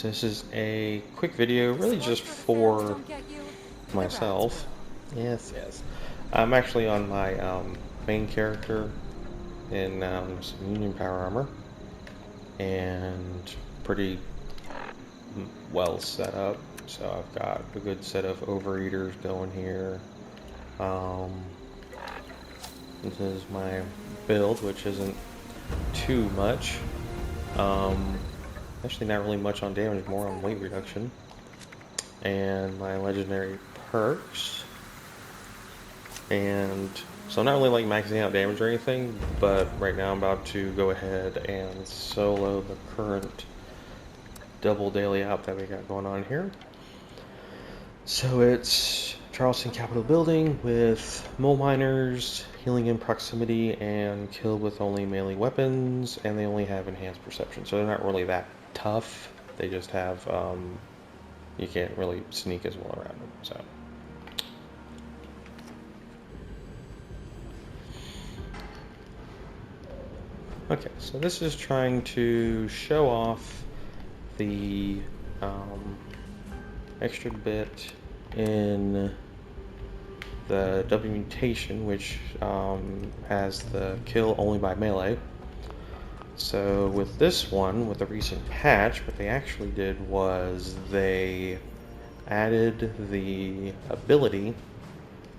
This is a quick video, really just for myself. Yes. I'm actually on my main character in some Union Power Armor, and pretty well set up. So I've got a good set of overeaters going here. This is my build, which isn't too much. Actually not really much on damage, more on weight reduction. And my legendary perks. And so I'm not really like maxing out damage or anything, but right now I'm about to go ahead and solo the current double daily out that we got going on here. So it's Charleston Capitol Building with mole miners, healing in proximity, and kill with only melee weapons, and they only have enhanced perception, so they're not really that tough. They just have, you can't really sneak as well around them, so. Okay, so this is trying to show off the extra bit in the W mutation, which has the kill only by melee. So with this one, with the recent patch, what they actually did was they added the ability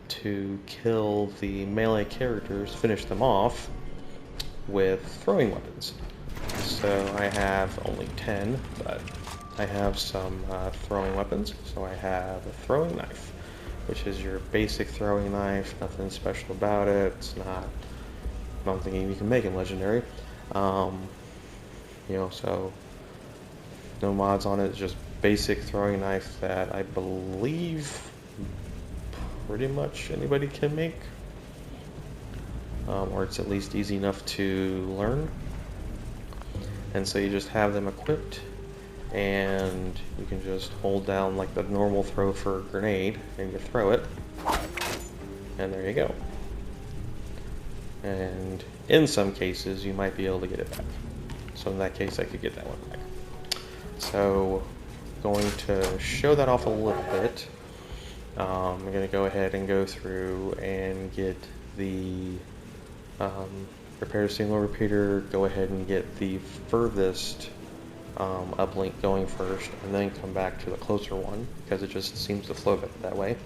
to kill the melee characters, finish them off with throwing weapons. So I have only 10, but I have some throwing weapons. So I have a throwing knife, which is your basic throwing knife, nothing special about it. It's not, I don't think you can make it legendary. So no mods on it, it's just basic throwing knife that I believe pretty much anybody can make. Or it's at least easy enough to learn. And so you just have them equipped, and you can just hold down like the normal throw for a grenade, and you throw it, and there you go. And in some cases, you might be able to get it back. So in that case, I could get that one back. So, going to show that off a little bit. I'm going to go ahead and go through and get the repair signal repeater, go ahead and get the furthest uplink going first, and then come back to the closer one, because it just seems to flow better that way.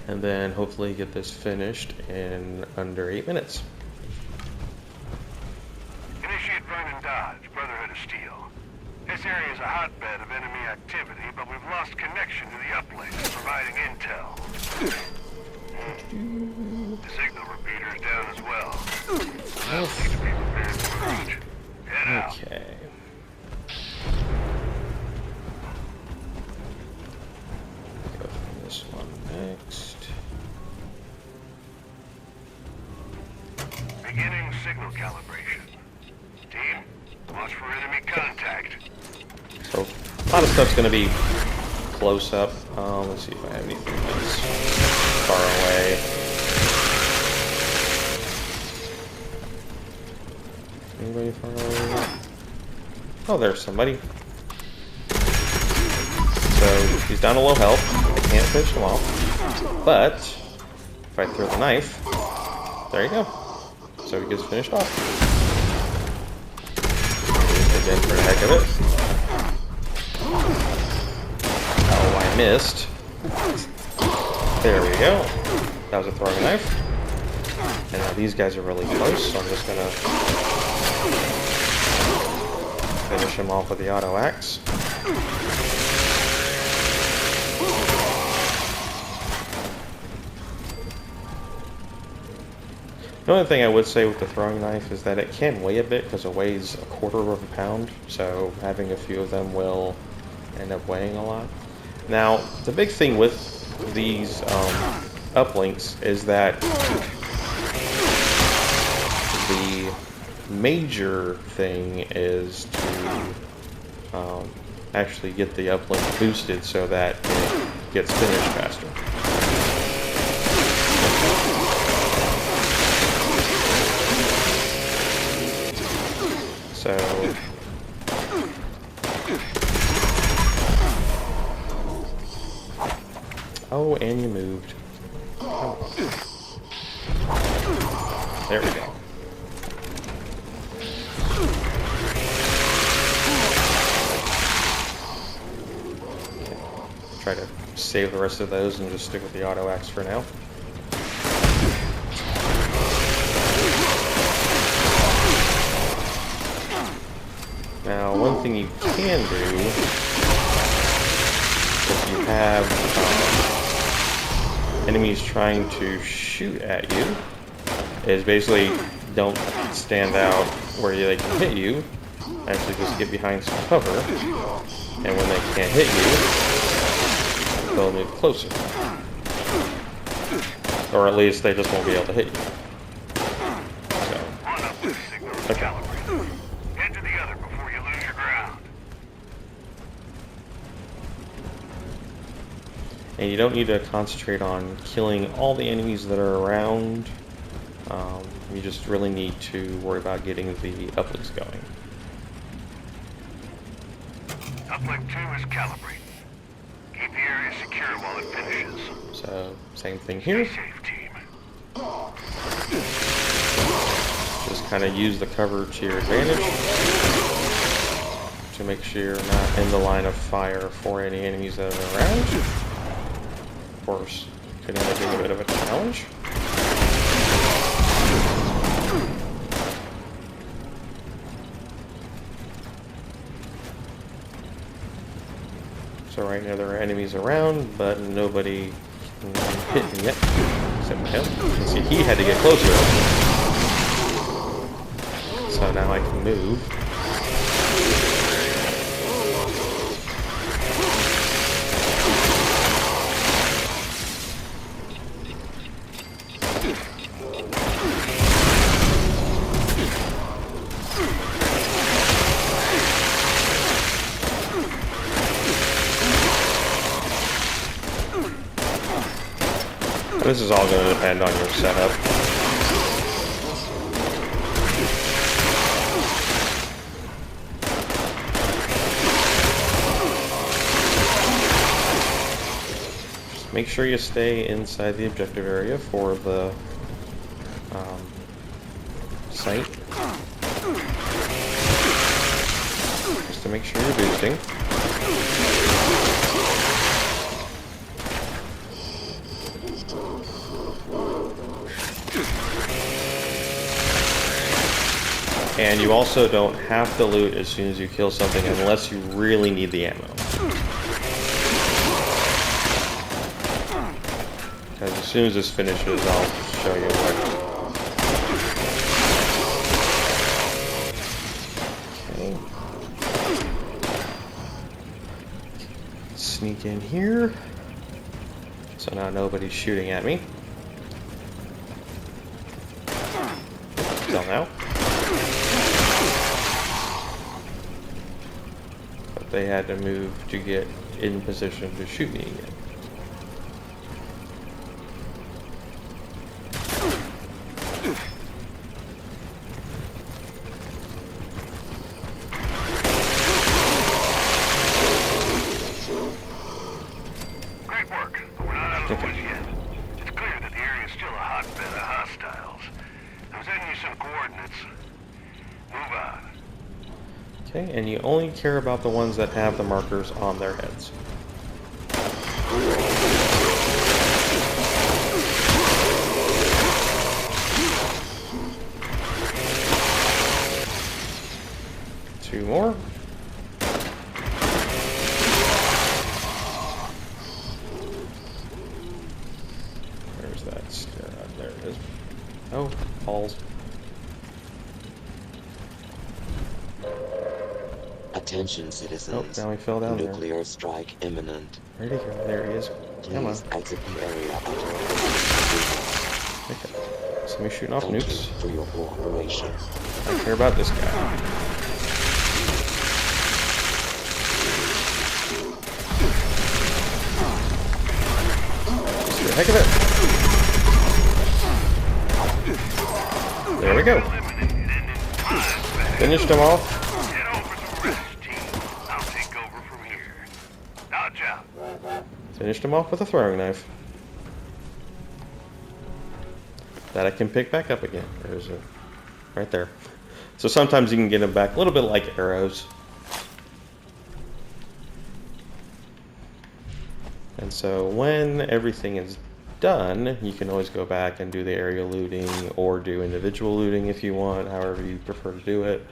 And then hopefully get this finished in under 8 minutes. Initiate Run and Dodge, Brotherhood of Steel. This area is a hotbed of enemy activity, but we've lost connection to the uplink, providing intel. The signal repeater is down as well. That'll need to be prepared first. Head out. Okay. Go for this one next. Beginning signal calibration. Team, watch for enemy contact. So a lot of stuff's going to be close up. Let's see if I have anything that's far away. Anybody far away? Oh, there's somebody. So he's down to low health. I can't finish him off. But if I throw the knife, there you go. So he gets finished off. Again for the heck of it. Oh, I missed. There we go. That was a throwing knife. And now these guys are really close, so I'm just gonna finish him off with the auto axe. The only thing I would say with the throwing knife is that it can weigh a bit, because it weighs 1/4 of a pound, so having a few of them will end up weighing a lot. Now, the big thing with these uplinks is that the major thing is to actually get the uplink boosted so that it gets finished faster. So oh, and you moved. Oh. There we go. Try to save the rest of those and just stick with the auto axe for now. Now, one thing you can do, if you have enemies trying to shoot at you, is basically don't stand out where they can hit you. Actually, just get behind some cover, and when they can't hit you, they'll move closer. Or at least they just won't be able to hit you. So, okay. Head to the other before you lose your ground. And you don't need to concentrate on killing all the enemies that are around. You just really need to worry about getting the uplinks going. Uplink 2 is calibrated. Keep the area secure while it finishes. So, same thing here. Stay safe, team. Just kind of use the cover to your advantage to make sure you're not in the line of fire for any enemies that are around. Of course, could end up being a bit of a challenge. So right now there are enemies around, but nobody can hit me yet, except him. You can see he had to get closer. So now I can move. This is all going to depend on your setup. Just make sure you stay inside the objective area for the site. Just to make sure you're boosting. And you also don't have to loot as soon as you kill something unless you really need the ammo. Because as soon as this finishes, I'll show you what. Okay. Sneak in here. So now nobody's shooting at me. Till now. They had to move to get in position to shoot me again. Great work, but we're not out of the woods yet. It's clear that the area is still a hotbed of hostiles. I'm sending you some coordinates. Move on. Okay, and you only care about the ones that have the markers on their heads. Two more. There's that stair. There it is. Oh, balls. Attention, citizens. Oh, now he fell down there. Nuclear strike imminent. Where'd he go? There he is. Come on. Please exit the area Okay. Somebody's shooting off Thank you nukes. for your cooperation. I don't care about this guy. Just for the heck of it. There we go. Finished him off. Get over some rest, team. I'll take over from here. Dodge out. Finished him off with a throwing knife. That I can pick back up again. There's a, right there. So sometimes you can get them back a little bit like arrows. And so when everything is done, you can always go back and do the area looting or do individual looting if you want, however you prefer to do it.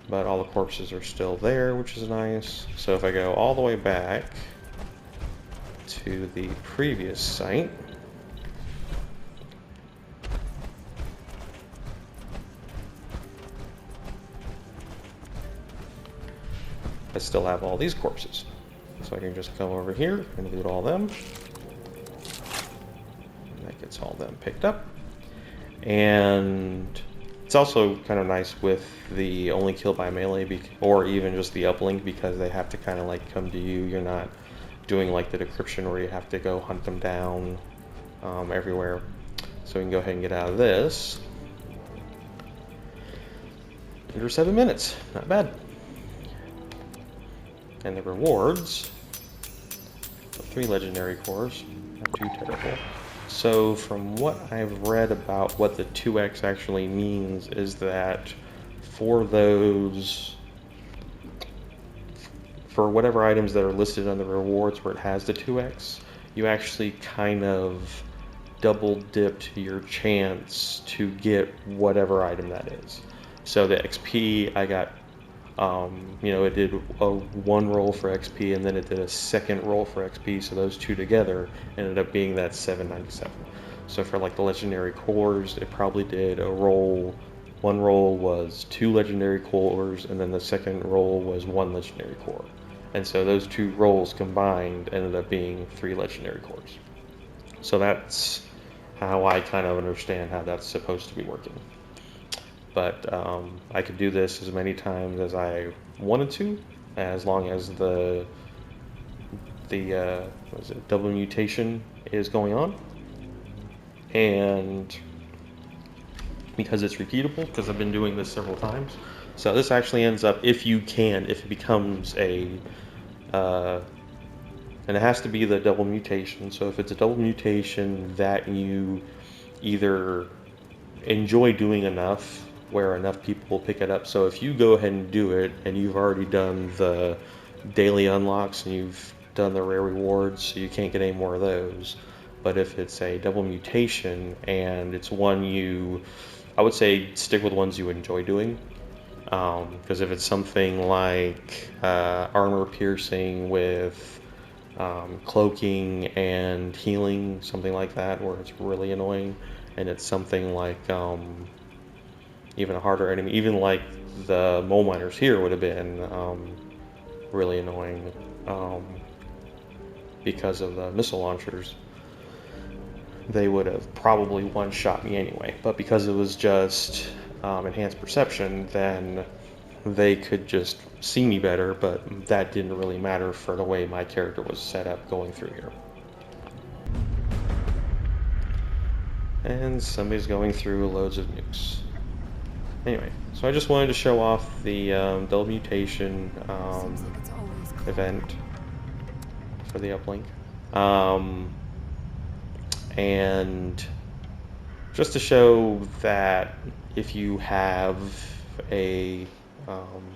But all the corpses are still there, which is nice. So if I go all the way back to the previous site, I still have all these corpses. So I can just come over here and loot all them. And that gets all them picked up. And it's also kind of nice with the only kill by melee, or even just the uplink, because they have to kind of like come to you. You're not doing like the decryption where you have to go hunt them down everywhere. So we can go ahead and get out of this. Under 7 minutes, not bad. And the rewards, 3 legendary cores, not too terrible. So from what I've read about what the 2x actually means is that for whatever items that are listed on the rewards where it has the 2x, you actually kind of double dipped your chance to get whatever item that is. So the XP I got, it did a 1 roll for XP and then it did a 2nd roll for XP, so those two together ended up being that 797. So for like the legendary cores, it probably did a roll. 1 roll was 2 legendary cores, and then the 2nd roll was 1 legendary core. And so those 2 rolls combined ended up being 3 legendary cores. So that's how I kind of understand how that's supposed to be working. But I could do this as many times as I wanted to, as long as the double mutation is going on, and because it's repeatable, because I've been doing this several times. So this actually ends up, if it becomes and it has to be the double mutation. So if it's a double mutation that you either enjoy doing enough where enough people will pick it up. So if you go ahead and do it and you've already done the daily unlocks and you've done the rare rewards, so you can't get any more of those. But if it's a double mutation and it's one I would say stick with ones you enjoy doing. Because if it's something like armor piercing with cloaking and healing, something like that, where it's really annoying, and it's something like even a harder enemy, even like the mole miners here would have been really annoying because of the missile launchers. They would have probably one-shot me anyway, but because it was just enhanced perception, then they could just see me better, but that didn't really matter for the way my character was set up going through here. And somebody's going through loads of nukes. Anyway, so I just wanted to show off the double mutation event for the uplink. And just to show that if you have a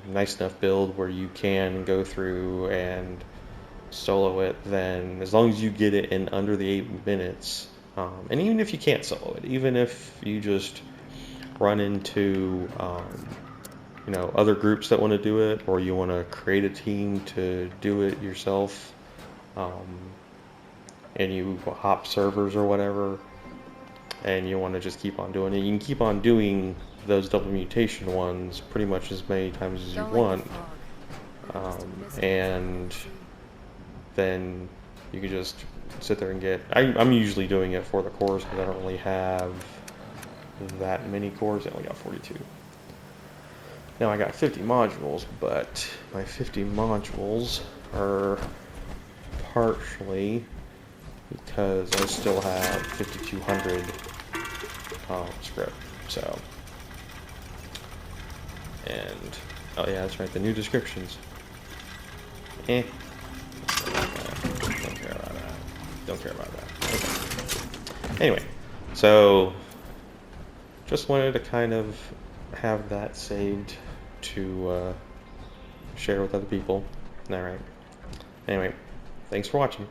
nice enough build where you can go through and solo it, then as long as you get it in under the 8 minutes, and even if you can't solo it, even if you just run into other groups that want to do it, or you want to create a team to do it yourself, and you hop servers or whatever, and you want to just keep on doing it, you can keep on doing those double mutation ones pretty much as many times as you want, and then you can just sit there and get, I'm usually doing it for the cores because I don't really have that many cores. I only got 42. Now I got 50 modules, but my 50 modules are partially because I still have 5200 script. So And oh yeah, that's right, the new descriptions. Eh. Don't care about that. Don't care about that. Okay. Anyway, so just wanted to kind of have that saved to share with other people. Alright. Anyway, thanks for watching.